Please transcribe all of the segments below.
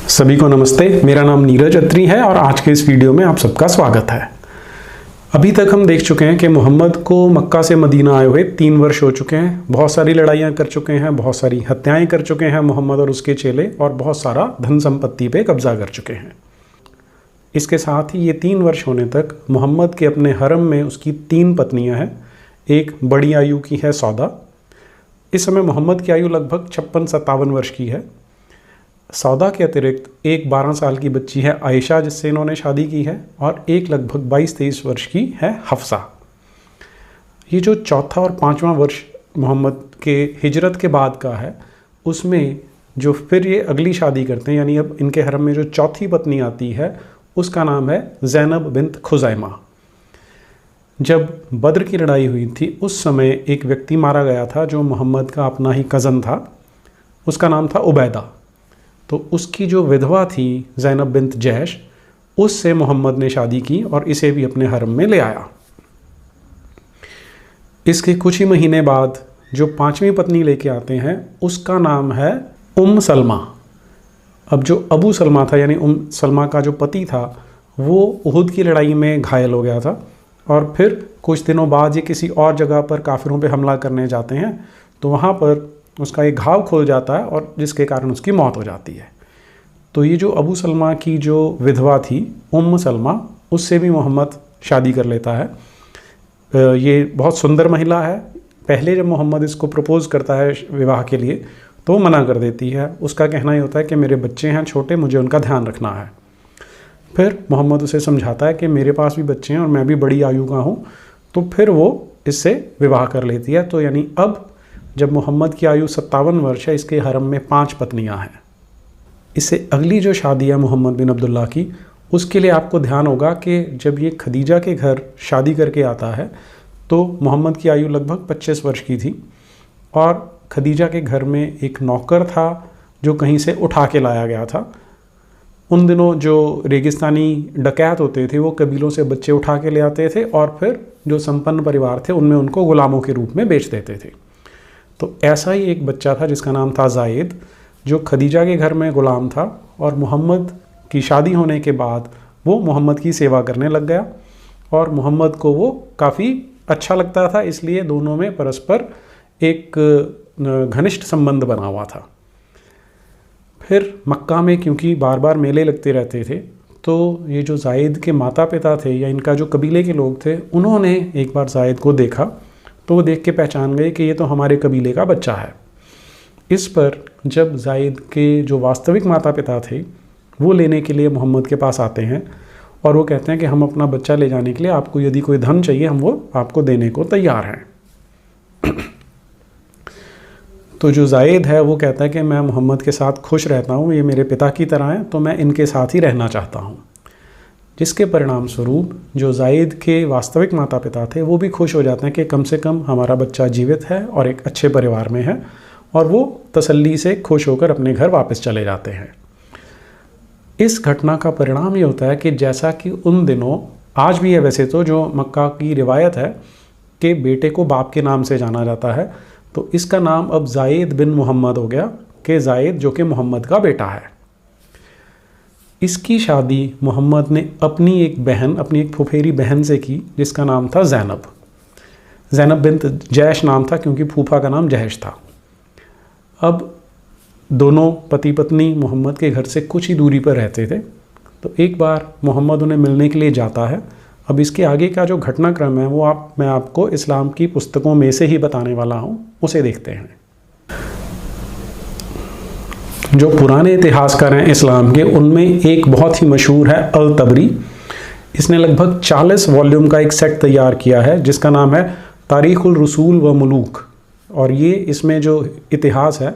सभी को नमस्ते। मेरा नाम नीरज अत्री है और आज के इस वीडियो में आप सबका स्वागत है। अभी तक हम देख चुके हैं कि मोहम्मद को मक्का से मदीना आए हुए 3 वर्ष हो चुके हैं। बहुत सारी लड़ाइयाँ कर चुके हैं, बहुत सारी हत्याएं कर चुके हैं मोहम्मद और उसके चेले, और बहुत सारा धन संपत्ति पे कब्जा कर चुके हैं। इसके साथ ही ये 3 वर्ष होने तक मोहम्मद के अपने हरम में उसकी 3 पत्नियाँ हैं। एक बड़ी आयु की है सौदा। इस समय मोहम्मद की आयु लगभग 56-57 वर्ष की है। सौदा के अतिरिक्त एक 12 साल की बच्ची है आयशा, जिससे इन्होंने शादी की है, और एक लगभग 22-23 वर्ष की है हफ्सा। ये जो चौथा और 5वां वर्ष मोहम्मद के हिजरत के बाद का है, उसमें जो फिर ये अगली शादी करते हैं, यानी अब इनके हरम में जो चौथी पत्नी आती है उसका नाम है ज़ैनब बिन्त खुज़ैमा। जब बद्र की लड़ाई हुई थी उस समय एक व्यक्ति मारा गया था जो मोहम्मद का अपना ही कज़न था। उसका नाम था उबैदा। तो उसकी जो विधवा थी ज़ैनब बिन्त जहश, उससे मोहम्मद ने शादी की और इसे भी अपने हरम में ले आया। इसके कुछ ही महीने बाद जो 5वीं पत्नी लेके आते हैं उसका नाम है उम सलमा। अब जो अबू सलमा था, यानी उम सलमा का जो पति था, वो उहुद की लड़ाई में घायल हो गया था, और फिर कुछ दिनों बाद ये किसी और जगह पर काफिरों पे हमला करने जाते हैं, तो वहाँ पर उसका एक घाव खुल जाता है और जिसके कारण उसकी मौत हो जाती है। तो ये जो अबू सलमा की जो विधवा थी उम्म सलमा, उससे भी मोहम्मद शादी कर लेता है। ये बहुत सुंदर महिला है। पहले जब मोहम्मद इसको प्रपोज़ करता है विवाह के लिए तो वो मना कर देती है। उसका कहना ये होता है कि मेरे बच्चे हैं छोटे, मुझे उनका ध्यान रखना है। फिर मोहम्मद उसे समझाता है कि मेरे पास भी बच्चे हैं और मैं भी बड़ी आयु का हूँ, तो फिर वो इससे विवाह कर लेती है। तो यानी अब जब मोहम्मद की आयु 57 वर्ष है, इसके हरम में 5 पत्नियां हैं। इससे अगली जो शादी है मोहम्मद बिन अब्दुल्ला की, उसके लिए आपको ध्यान होगा कि जब ये खदीजा के घर शादी करके आता है तो मोहम्मद की आयु लगभग 25 वर्ष की थी, और खदीजा के घर में एक नौकर था जो कहीं से उठा के लाया गया था। उन दिनों जो रेगिस्तानी डकैत होते थे वो कबीलों से बच्चे उठा के ले आते थे और फिर जो संपन्न परिवार थे उनमें उनको गुलामों के रूप में बेच देते थे। तो ऐसा ही एक बच्चा था जिसका नाम था जायद, जो खदीजा के घर में ग़ुलाम था, और मोहम्मद की शादी होने के बाद वो मोहम्मद की सेवा करने लग गया, और मोहम्मद को वो काफ़ी अच्छा लगता था। इसलिए दोनों में परस्पर एक घनिष्ठ संबंध बना हुआ था। फिर मक्का में क्योंकि बार बार मेले लगते रहते थे, तो ये जो जायद के माता पिता थे या इनका जो कबीले के लोग थे, उन्होंने एक बार जायद को देखा तो वो देख के पहचान गए कि ये तो हमारे कबीले का बच्चा है। इस पर जब जायद के जो वास्तविक माता पिता थे वो लेने के लिए मोहम्मद के पास आते हैं, और वो कहते हैं कि हम अपना बच्चा ले जाने के लिए आपको यदि कोई धन चाहिए हम वो आपको देने को तैयार हैं। तो जो जायद है वो कहता है कि मैं मोहम्मद के साथ खुश रहता हूँ, ये मेरे पिता की तरह हैं, तो मैं इनके साथ ही रहना चाहता हूँ। जिसके परिणाम स्वरूप जो जायद के वास्तविक माता पिता थे वो भी खुश हो जाते हैं कि कम से कम हमारा बच्चा जीवित है और एक अच्छे परिवार में है, और वो तसल्ली से खुश होकर अपने घर वापस चले जाते हैं। इस घटना का परिणाम ये होता है कि जैसा कि उन दिनों, आज भी है वैसे तो, जो मक्का की रिवायत है कि बेटे को बाप के नाम से जाना जाता है, तो इसका नाम अब जायद बिन मोहम्मद हो गया, कि जायद जो कि मोहम्मद का बेटा है। इसकी शादी मोहम्मद ने अपनी एक बहन, अपनी एक फुफेरी बहन से की जिसका नाम था ज़ैनब। ज़ैनब बिन्त जहश नाम था क्योंकि फूफा का नाम जहश था। अब दोनों पति पत्नी मोहम्मद के घर से कुछ ही दूरी पर रहते थे, तो एक बार मोहम्मद उन्हें मिलने के लिए जाता है। अब इसके आगे का जो घटनाक्रम है वो मैं आपको इस्लाम की पुस्तकों में से ही बताने वाला हूँ, उसे देखते हैं। जो पुराने इतिहासकार हैं इस्लाम के, उनमें एक बहुत ही मशहूर है अल तबरी। इसने लगभग 40 वॉल्यूम का एक सेट तैयार किया है जिसका नाम है तारीख़ुल रसूल व मुलूक, और ये इसमें जो इतिहास है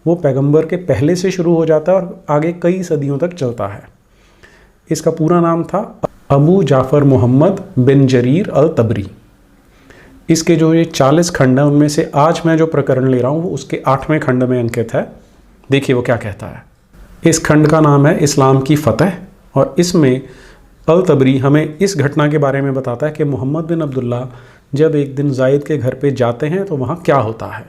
वो पैगंबर के पहले से शुरू हो जाता है और आगे कई सदियों तक चलता है। इसका पूरा नाम था अबू जाफ़र मोहम्मद बिन जरीर अल तबरी। इसके जो ये 40 खंड हैं उनमें से आज मैं जो प्रकरण ले रहा हूँ वो उसके 8वें खंड में अंकित है। देखिए वो क्या कहता है। इस खंड का नाम है इस्लाम की फ़तह, और इसमें अल तबरी हमें इस घटना के बारे में बताता है कि मोहम्मद बिन अब्दुल्ला जब एक दिन जायद के घर पे जाते हैं तो वहाँ क्या होता है।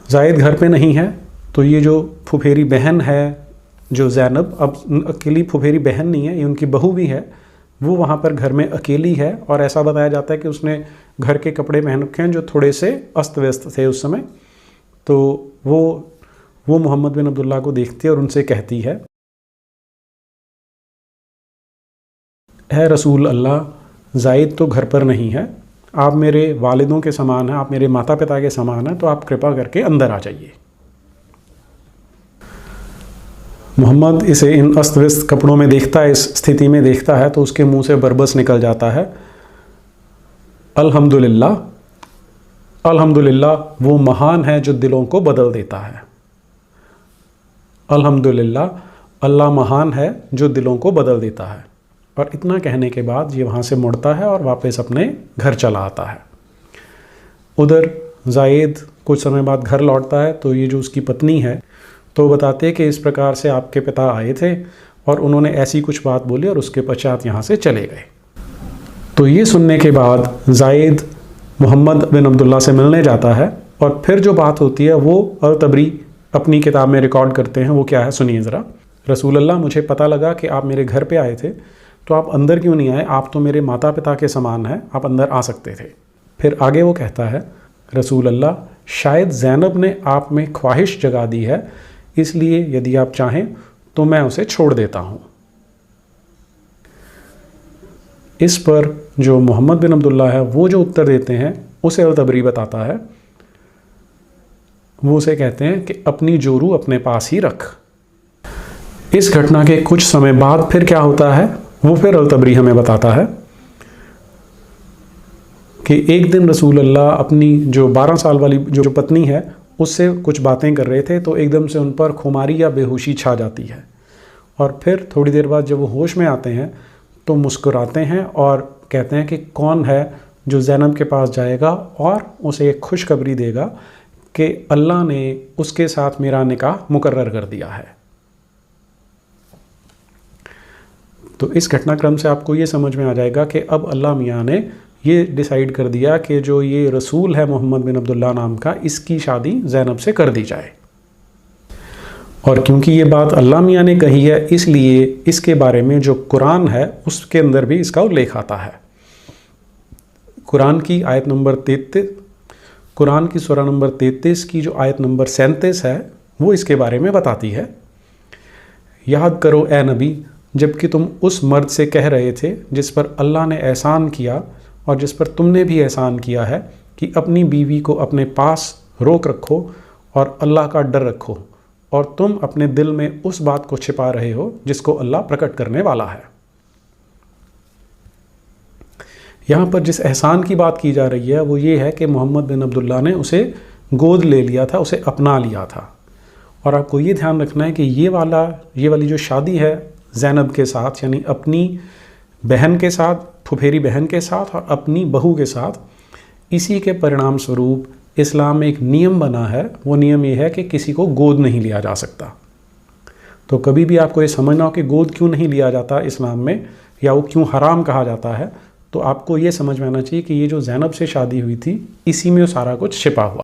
जायद घर पे नहीं है, तो ये जो फुफेरी बहन है जो ज़ैनब अब अकेली फुफेरी बहन नहीं है, ये उनकी बहू भी है, वो वहाँ पर घर में अकेली है और ऐसा बताया जाता है कि उसने घर के कपड़े पहन रखे हैं जो थोड़े से अस्त व्यस्त थे उस समय। तो वो मोहम्मद बिन अब्दुल्ला को देखती है और उनसे कहती है, है रसूल अल्लाह, ज़ायद तो घर पर नहीं है, आप मेरे वालिदों के समान हैं, आप मेरे माता पिता के समान हैं, तो आप कृपा करके अंदर आ जाइए। मोहम्मद इसे इन अस्त व्यस्त कपड़ों में देखता है, इस स्थिति में देखता है, तो उसके मुंह से बरबस निकल जाता है, अल्हम्दुलिल्लाह, अल्हम्दुलिल्लाह, वो महान है जो दिलों को बदल देता है। अल्हम्दुलिल्लाह, अल्लाह महान है जो दिलों को बदल देता है। और इतना कहने के बाद ये वहाँ से मुड़ता है और वापस अपने घर चला आता है। उधर ज़ायद कुछ समय बाद घर लौटता है, तो ये जो उसकी पत्नी है तो बताते हैं कि इस प्रकार से आपके पिता आए थे और उन्होंने ऐसी कुछ बात बोली और उसके पश्चात यहाँ से चले गए। तो ये सुनने के बाद ज़ायद मोहम्मद बिन अब्दुल्ला से मिलने जाता है और फिर जो बात होती है वो अल-तबरी अपनी किताब में रिकॉर्ड करते हैं। वो क्या है सुनिए ज़रा। रसूल अल्लाह, मुझे पता लगा कि आप मेरे घर पे आए थे, तो आप अंदर क्यों नहीं आए? आप तो मेरे माता पिता के समान हैं, आप अंदर आ सकते थे। फिर आगे वो कहता है, रसूल अल्लाह, शायद ज़ैनब ने आप में ख्वाहिश जगा दी है, इसलिए यदि आप चाहें तो मैं उसे छोड़ देता हूँ। इस पर जो मोहम्मद बिन अब्दुल्ला है वो जो उत्तर देते हैं उसे अल-तबरी बताता है। वो उसे कहते हैं कि अपनी जोरू अपने पास ही रख। इस घटना के कुछ समय बाद फिर क्या होता है वो फिर अल-तबरी हमें बताता है कि एक दिन रसूल अल्लाह अपनी जो 12 साल वाली जो पत्नी है उससे कुछ बातें कर रहे थे, तो एकदम से उन पर खुमारी या बेहोशी छा जाती है और फिर थोड़ी देर बाद जब वो होश में आते हैं तो मुस्कुराते हैं और कहते हैं कि कौन है जो ज़ैनब के पास जाएगा और उसे एक खुशखबरी देगा कि अल्लाह ने उसके साथ मेरा निकाह मुकर्रर कर दिया है। तो इस घटनाक्रम से आपको ये समझ में आ जाएगा कि अब अल्लाह मियाँ ने ये डिसाइड कर दिया कि जो ये रसूल है मोहम्मद बिन अब्दुल्ला नाम का, इसकी शादी ज़ैनब से कर दी जाए। और क्योंकि ये बात अल्लाह मियाँ ने कही है, इसलिए इसके बारे में जो कुरान है उसके अंदर भी इसका उल्लेख आता है। कुरान की आयत नंबर 33, कुरान की सूरा नंबर 33 की जो आयत नंबर 37 है वो इसके बारे में बताती है, याद करो ए नबी, जबकि तुम उस मर्द से कह रहे थे जिस पर अल्लाह ने एहसान किया और जिस पर तुमने भी एहसान किया है कि अपनी बीवी को अपने पास रोक रखो और अल्लाह का डर रखो, और तुम अपने दिल में उस बात को छिपा रहे हो जिसको अल्लाह प्रकट करने वाला है। यहाँ पर जिस एहसान की बात की जा रही है वो ये है कि मोहम्मद बिन अब्दुल्ला ने उसे गोद ले लिया था, उसे अपना लिया था। और आपको ये ध्यान रखना है कि ये वाली जो शादी है ज़ैनब के साथ, यानी अपनी बहन के साथ, फुफेरी बहन के साथ और अपनी बहू के साथ, इसी के परिणाम स्वरूप इस्लाम में एक नियम बना है। वो नियम ये है कि किसी को गोद नहीं लिया जा सकता। तो कभी भी आपको ये समझना हो कि गोद क्यों नहीं लिया जाता इस्लाम में, या वो क्यों हराम कहा जाता है, तो आपको ये समझ में आना चाहिए कि ये जो ज़ैनब से शादी हुई थी इसी में वो सारा कुछ छिपा हुआ।